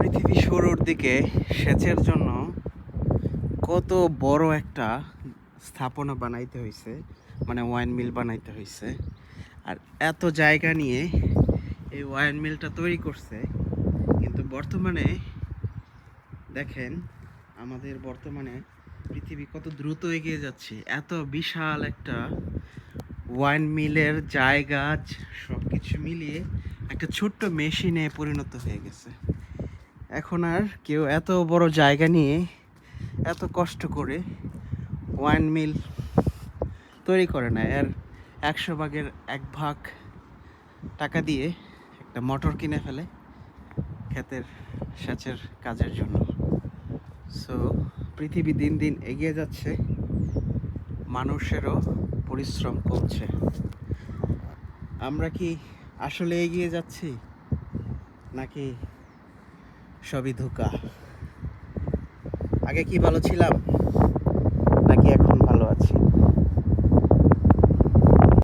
পৃথিবী শুরুর দিকে সেচের জন্য কত বড় একটা স্থাপনা বানাইতে হয়েছে, মানে ওয়াইন মিল বানাইতে হয়েছে। আর এত জায়গা নিয়ে এই ওয়াইন মিলটা তৈরি করছে। কিন্তু বর্তমানে দেখেন, আমাদের বর্তমানে পৃথিবী কত দ্রুত এগিয়ে যাচ্ছে। এত বিশাল একটা ওয়াইন মিলের জায়গা সব কিছু মিলিয়ে একটা ছোট্ট মেশিনে পরিণত হয়ে গেছে। এখন আর কেউ এত বড় জায়গা নিয়ে এত কষ্ট করে ওয়াইন মিল তৈরি করে না। এর 100 ভাগের 1 ভাগ টাকা দিয়ে একটা মোটর কিনে ফেলে ক্ষেতের সেচের কাজের জন্য। সো পৃথিবী দিন দিন এগিয়ে যাচ্ছে, মানুষেরও পরিশ্রম কমছে। আমরা কি আসলে এগিয়ে যাচ্ছি, নাকি সবই ধোঁকা? আগে কি ভালো ছিলাম, নাকি এখন